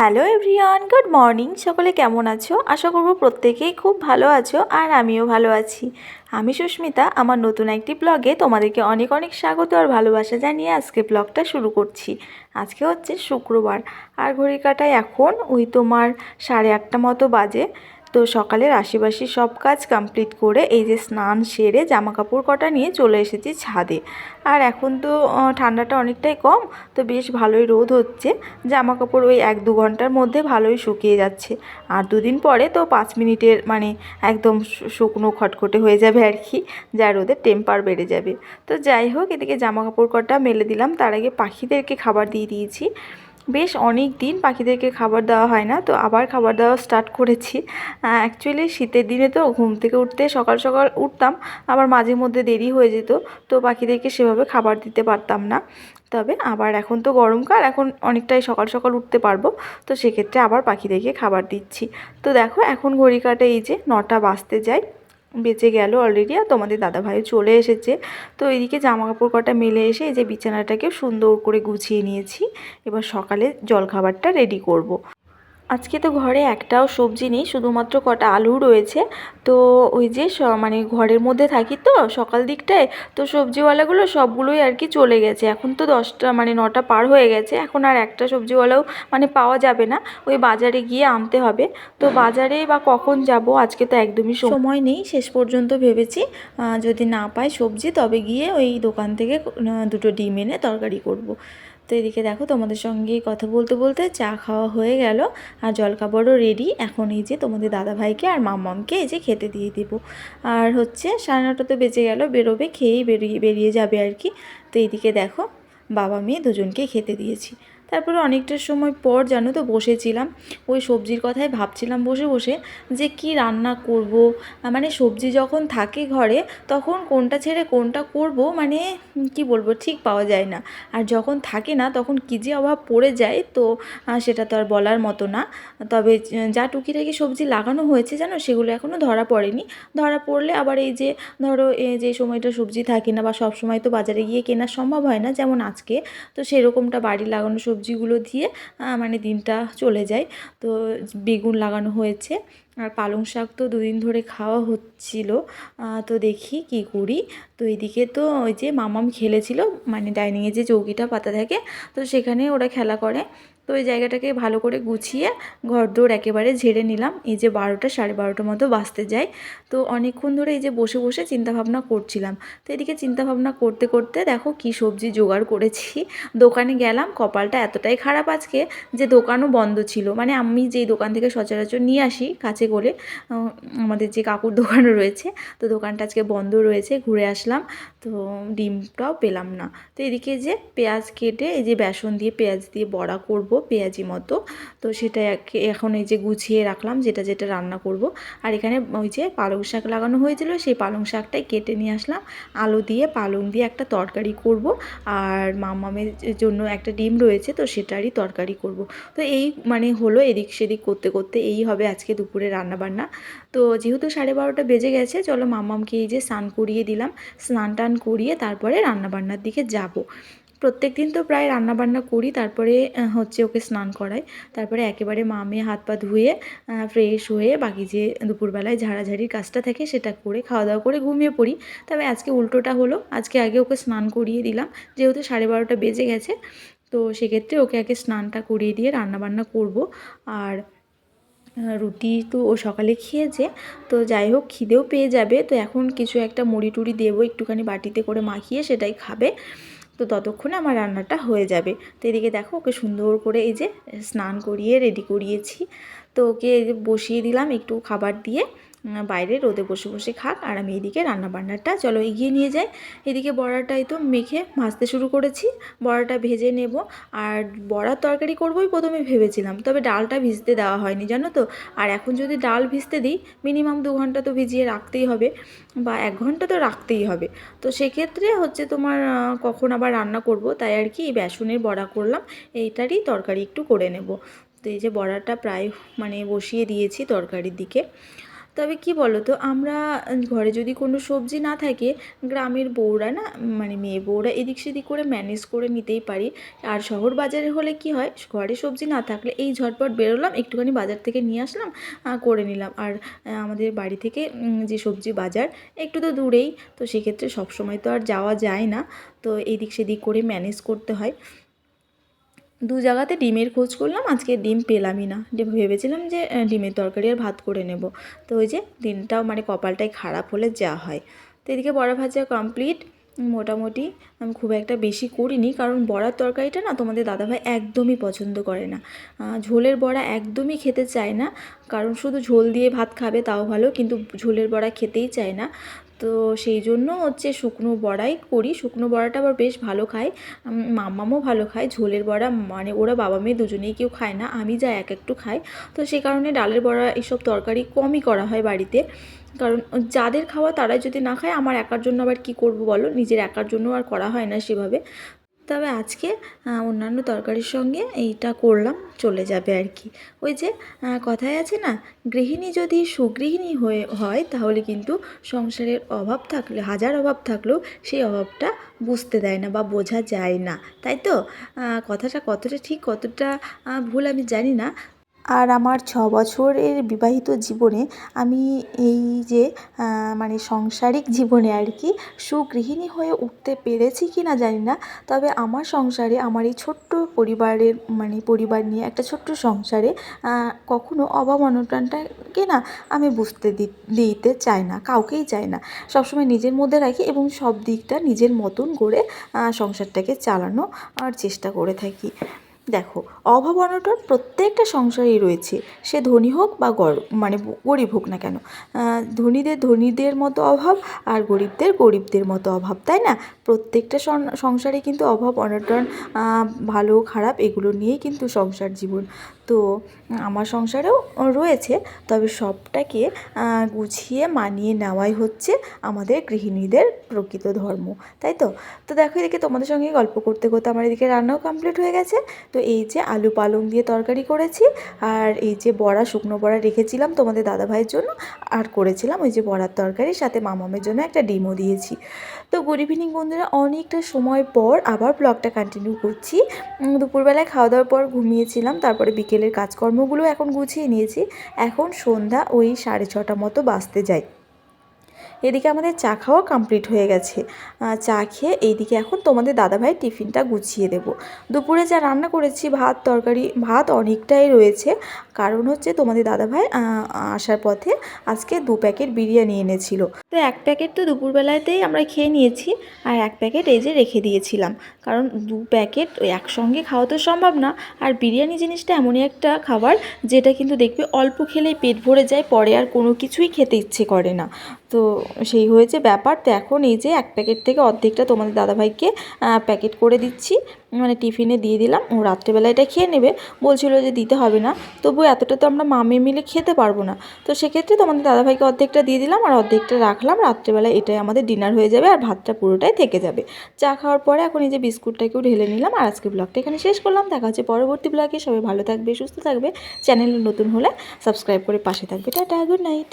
Hello everyone, good morning. সকলে কেমন আছো? আশা করব প্রত্যেকেই খুব ভালো আছো, আর আমিও ভালো আছি। আমি সুস্মিতা, আমার নতুন একটি ব্লগে তোমাদেরকে অনেক অনেক স্বাগত আর ভালোবাসা জানিয়ে আজকে ব্লগটা শুরু করছি। আজকে হচ্ছে শুক্রবার, আর ঘড়ি কাটায় এখন ওই তোমার 8:30 মতো বাজে। তো সকালের আশিবাসি সব কাজ কমপ্লিট করে এই যে স্নান সেরে জামা কাপড় কটা নিয়ে চলে এসেছি ছাদে। আর এখন তো ঠান্ডাটা অনেকটাই কম, তো বেশ ভালোই রোদ হচ্ছে। জামা কাপড় ওই 1-2 ঘন্টার মধ্যে ভালোই শুকিয়ে যাচ্ছে। আর দুদিন পরে তো 5 মিনিটের মানে একদম শুকনো খটখটে হয়ে যাবে আর কি, যা রোদের টেম্পার বেড়ে যাবে। তো যাই হোক, এদিকে জামা কাপড় কটা মেলে দিলাম, তার আগে পাখিদেরকে খাবার দিয়ে দিয়েছি। বেশ অনেক দিন পাখিদেরকে খাবার দেওয়া হয় না, তো আবার খাবার দেওয়া স্টার্ট করেছি। অ্যাকচুয়ালি শীতের দিনে তো ঘুম থেকে উঠতে সকাল সকাল উঠতাম, আবার মাঝে মধ্যে দেরি হয়ে যেত, তো পাখিদেরকে সেভাবে খাবার দিতে পারতাম না। তবে আবার এখন তো গরমকাল, এখন অনেকটাই সকাল সকাল উঠতে পারবো, তো সেক্ষেত্রে আবার পাখিদেরকে খাবার দিচ্ছি। তো দেখো এখন ঘড়ি কাটে এই যে 9টা বাজতে যায়, বেঁচে গেল অলরেডি, আর তোমাদের দাদাভাইও চলে এসেছে। তো এইদিকে জামা কাপড় কটা মেলে এসে এই যে বিছানাটাকে সুন্দর করে গুছিয়ে নিয়েছি। এবার সকালে জলখাবারটা রেডি করব। আজকে তো ঘরে একটাও সবজি নেই, শুধুমাত্র কটা আলু রয়েছে। তো ওই যে মানে ঘরের মধ্যে থাকি তো সকাল দিকটায়, তো সবজিওয়ালাগুলো সবগুলোই আর কি চলে গেছে। এখন তো 10টা মানে 9টা পার হয়ে গেছে, এখন আর একটা সবজিওয়ালাও মানে পাওয়া যাবে না, ওই বাজারে গিয়ে আনতে হবে। তো বাজারে বা কখন যাব, আজকে তো একদমই সময় নেই। শেষ পর্যন্ত ভেবেছি যদি না পাই সবজি, তবে গিয়ে ওই দোকান থেকে দুটো ডিম এনে তরকারি করব। তো এদিকে দেখো তোমাদের সঙ্গে কথা বলতে বলতে চা খাওয়া হয়ে গেল, আর জলখাবারও রেডি। এখন এই যে তোমাদের দাদাভাইকে আর মাম্মামকে এই যে খেতে দিয়ে দেবো। আর হচ্ছে 9:30 তো বেজে গেল, বেরোবে, খেয়েই বেরিয়ে যাবে আর কি। তো এইদিকে দেখো বাবা মেয়ে দুজনকে খেতে দিয়েছি। তারপরে অনেকটা সময় পর জানো তো বসেছিলাম, ওই সবজির কথাই ভাবছিলাম বসে বসে, যে কি রান্না করব। মানে সবজি যখন থাকে ঘরে, তখন কোনটা ছেড়ে কোনটা করব মানে কি বলবো, ঠিক পাওয়া যায় না। আর যখন থাকে না, তখন কী যে অভাব পড়ে যায়, তো সেটা তো আর বলার মতো না। তবে যা টুকিটাকি সবজি লাগানো হয়েছে জানো, সেগুলো এখনও ধরা পড়েনি। ধরা পড়লে আবার এই যে ধরো যে সময়টা সবজি থাকে না, বা সব সময় তো বাজারে গিয়ে কেনা সম্ভব হয় না, যেমন আজকে, তো সেরকমটা বাড়ির লাগানো সবজিগুলো দিয়ে মানে দিনটা চলে যায়। তো বেগুন লাগানো হয়েছে, আর পালং শাক তো দুদিন ধরে খাওয়া হচ্ছিল। তো দেখি কি করি। তো এদিকে তো ওই যে মামাম খেলেছিল, মানে ডাইনিংয়ে যে চৌকিটা পাতা থাকে, তো সেখানে ওরা খেলা করে। তো ওই জায়গাটাকে ভালো করে গুছিয়ে ঘরদোর একেবারে ঝেড়ে নিলাম। এই যে 12টা 12:30 মতো বাজতে যায়। তো অনেকক্ষণ ধরে এই যে বসে বসে চিন্তাভাবনা করছিলাম। তো এদিকে চিন্তাভাবনা করতে করতে দেখো কি সবজি জোগাড় করেছি। দোকানে গেলাম, কপালটা এতটাই খারাপ আজকে যে দোকানও বন্ধ ছিল। মানে আমি যেই দোকান থেকে সচরাচর নিয়ে আসি কাছে করে, আমাদের যে কাকুর দোকানও রয়েছে, তো দোকানটা আজকে বন্ধ রয়েছে। ঘুরে আসলাম, তো ডিমটাও পেলাম না। তো এদিকে যে পেঁয়াজ কেটে এই যে বেসন দিয়ে পেঁয়াজ দিয়ে বড়া করব পেঁয়াজি মতো, তো সেটা এখন এই যে গুছিয়ে রাখলাম যেটা যেটা রান্না করব। আর এখানে ওই যে পালং শাক লাগানো হয়েছিল, সেই পালং শাকটাই কেটে নিয়ে আসলাম। আলু দিয়ে পালং দিয়ে একটা তরকারি করব, আর মামামের জন্য একটা ডিম রয়েছে, তো সেটারই তরকারি করব। তো এই মানে হলো এদিক সেদিক করতে করতে এই হবে আজকে দুপুরে রান্নাবান্না। তো যেহেতু 12:30 বেজে গেছে, চলো মামামকে এই যে স্নান করিয়ে দিলাম। স্নান টান করিয়ে তারপরে রান্নাবান্নার দিকে যাব। প্রত্যেক দিন তো প্রায় রান্নাবান্না করি, তারপরে হচ্ছে ওকে স্নান করাই। তারপরে একেবারে মা মেয়ে হাত পা ধুয়ে ফ্রেশ হয়ে বাকি যে দুপুরবেলায় ঝাড়াঝাড়ির কাজটা থাকে সেটা করে খাওয়া দাওয়া করে ঘুমিয়ে পড়ি। তবে আজকে উল্টোটা হলো, আজকে আগে ওকে স্নান করিয়ে দিলাম, যেহেতু 12:30 বেজে গেছে। তো সেক্ষেত্রে ওকে আগে স্নানটা করিয়ে দিয়ে রান্নাবান্না করব। আর রুটি তো ও সকালে খেয়েছে, তো যাই হোক খিদেও পেয়ে যাবে, তো এখন কিছু একটা মুড়ি টুড়ি দেবো একটুখানি বাটিতে করে মাখিয়ে, সেটাই খাবে। তো ততক্ষণে আমার রান্নাটা হয়ে যাবে। তো এদিকে দেখো ওকে সুন্দর করে এই যে স্নান করিয়ে রেডি করিয়েছি। তো ওকে বসিয়ে দিলাম একটু খাবার দিয়ে, বাইরে রোদে বসে বসে খাক, আর আমি এদিকে রান্নাবান্নাটা চলো এগিয়ে নিয়ে যাই। এদিকে বড়াটাই তো মেখে ভাজতে শুরু করেছি, বড়াটা ভেজে নেব। আর বড়ার তরকারি করবোই প্রথমে ভেবেছিলাম, তবে ডালটা ভিজতে দেওয়া হয়নি জানো তো। আর এখন যদি ডাল ভিজতে দিই, মিনিমাম 2 ঘন্টা তো ভিজিয়ে রাখতেই হবে, বা 1 ঘন্টা তো রাখতেই হবে। তো সেক্ষেত্রে হচ্ছে তোমার কখন আবার রান্না করব, তাই আর কি বেসনের বড়া করলাম, এইটারই তরকারি একটু করে নেব। তো এই যে বড়াটা প্রায় মানে বসিয়ে দিয়েছি তরকারির দিকে। তবে কি বলো তো, আমরা ঘরে যদি কোনো সবজি না থাকে, গ্রামের বউরা না মানে মেয়ে বউরা এদিক সেদিক করে ম্যানেজ করে নিতেই পারি। আর শহর বাজারে হলে কি হয়, ঘরে সবজি না থাকলে এই ঝটপট বেরোলাম, একটুখানি বাজার থেকে নিয়ে আসলাম, করে নিলাম। আর আমাদের বাড়ি থেকে যে সবজি বাজার একটু তো দূরেই, তো সেক্ষেত্রে সবসময় তো আর যাওয়া যায় না, তো এদিক সেদিক করে ম্যানেজ করতে হয়। দু জায়গাতে ডিমের খোঁজ করলাম, আজকে ডিম পেলামই না। ভেবেছিলাম যে ডিমের তরকারি আর ভাত করে নেব, তো ওই যে দিনটাও মানে কপালটাই খারাপ হলে যা হয়। তো এদিকে বড়া ভাজা কমপ্লিট। মোটামুটি আমি খুব একটা বেশি করিনি, কারণ বড়ার তরকারিটা না তোমাদের দাদাভাই একদমই পছন্দ করে না। ঝোলের বড়া একদমই খেতে চায় না, কারণ শুধু ঝোল দিয়ে ভাত খাবে তাও ভালো, কিন্তু ঝোলের বড়া খেতেই চায় না। তো সেই জন্য হচ্ছে শুকনো বড়াই করি। শুকনো বড়াটা আবার বেশ ভালো খায়, মাম্মামও ভালো খায়। ঝোলের বড়া মানে ওরা বাবা মেয়ে দুজনেই কেউ খায় না, আমি যা একটু খাই। তো সেই কারণে ডালের বড়া এইসব তরকারি কমই করা হয় বাড়িতে, কারণ যাদের খাওয়া তারাই যদি না খায়, আমার একার জন্য আবার কি করব বলো, নিজের একার জন্য আর করা হয় না সেভাবে। তবে আজকে অন্যান্য তরকারির সঙ্গে এইটা করলাম, চলে যাবে আর কি। ওই যে কথায় আছে না, গৃহিণী যদি সুগৃহিণী হয় তাহলে কিন্তু সংসারের অভাব থাকলে, হাজার অভাব থাকলেও সেই অভাবটা বুঝতে দেয় না বা বোঝা যায় না, তাই তো? কথাটা কতটা ঠিক কতটা ভুল আমি জানি না। আর আমার 6 বছরের বিবাহিত জীবনে আমি এই যে মানে সাংসারিক জীবনে আর কি সুগৃহিণী হয়ে উঠতে পেরেছি কি না জানি না, তবে আমার সংসারে, আমার এই ছোট্ট পরিবারের মানে পরিবার নিয়ে একটা ছোট্ট সংসারে কখনো অভাব অনটনটাকে না আমি বুঝতে দিতে চাই না, কাউকেই চাই না। সবসময় নিজের মধ্যে রাখি এবং সব দিকটা নিজের মতন করে সংসারটাকে চালানো আর চেষ্টা করে থাকি। দেখো, অভাব অনটন প্রত্যেকটা সংসারেই রয়েছে, সে ধনী হোক বা মানে গরিব হোক না কেন। ধনীদের মতো অভাব, আর গরিবদের মতো অভাব, তাই না? প্রত্যেকটা সংসারে কিন্তু অভাব অনটন, ভালো খারাপ এগুলো নিয়েই কিন্তু সংসার জীবন। তো আমার সংসারেও রয়েছে, তবে সবটাকে গুছিয়ে মানিয়ে নেওয়াই হচ্ছে আমাদের গৃহিণীদের প্রকৃত ধর্ম, তাই তো? তো দেখো, এদিকে তোমাদের সঙ্গে গল্প করতে করতে আমার এদিকে রান্নাও কমপ্লিট হয়ে গেছে। তো এই যে আলু পালং দিয়ে তরকারি করেছি, আর এই যে বড়া, শুকনো বড়া রেখেছিলাম তোমাদের দাদাভাইয়ের জন্য, আর করেছিলাম ওই যে বড়ার তরকারি, সাথে মামামের জন্য একটা ডিমও দিয়েছি। তো গুড ইভিনিং বন্ধুরা, অনেকটা সময় পর আবার ব্লগটা কন্টিনিউ করছি। দুপুরবেলায় খাওয়া দাওয়ার পর ঘুমিয়েছিলাম, তারপরে বিকেলের কাজকর্মগুলো এখন গুছিয়ে নিয়েছি। এখন সন্ধ্যা ওই 6:30 মতো বাজতে যায়। এদিকে আমাদের চা খাওয়া কমপ্লিট হয়ে গেছে। চা খেয়ে এইদিকে এখন তোমাদের দাদাভাই টিফিনটা গুছিয়ে দেব। দুপুরে যা রান্না করেছি, ভাত তরকারি, ভাত অনেকটাই রয়েছে, কারণ হচ্ছে তোমাদের দাদাভাই আসার পথে আজকে 2 প্যাকেট বিরিয়ানি এনেছিল। তো 1 প্যাকেট তো দুপুরবেলাতেই আমরা খেয়ে নিয়েছি, আর 1 প্যাকেট এই যে রেখে দিয়েছিলাম, কারণ 2 প্যাকেট একসঙ্গে খাওয়া তো সম্ভব না। আর বিরিয়ানি জিনিসটা এমনই একটা খাবার যেটা কিন্তু দেখবে অল্প খেলেই পেট ভরে যায়, পরে আর কোনো কিছুই খেতে ইচ্ছে করে না। তো সেই হয়েছে ব্যাপার। তো এখন এই যে 1 প্যাকেট থেকে অর্ধেকটা তোমাদের দাদাভাইকে প্যাকেট করে দিচ্ছি, মানে টিফিনে দিয়ে দিলাম। ও রাত্রেবেলা এটা খেয়ে নেবে, বলছিল যে দিতে হবে না, তবু এতটা তো আমরা মামে মিলে খেতে পারবো না। তো সেক্ষেত্রে তোমাদের দাদাভাইকে অর্ধেকটা দিয়ে দিলাম, আর অর্ধেকটা রাখলাম। রাত্রেবেলা এটাই আমাদের ডিনার হয়ে যাবে, আর ভাতটা পুরোটাই থেকে যাবে। চা খাওয়ার পরে এখন এই যে বিস্কুটটাকেও ঢেলে নিলাম, আর আজকে ব্লগটা এখানে শেষ করলাম। দেখা হচ্ছে পরবর্তী ব্লগে। সবাই ভালো থাকবে, সুস্থ থাকবে। চ্যানেলে নতুন হলে সাবস্ক্রাইব করে পাশে থাকবে। Tata, good night.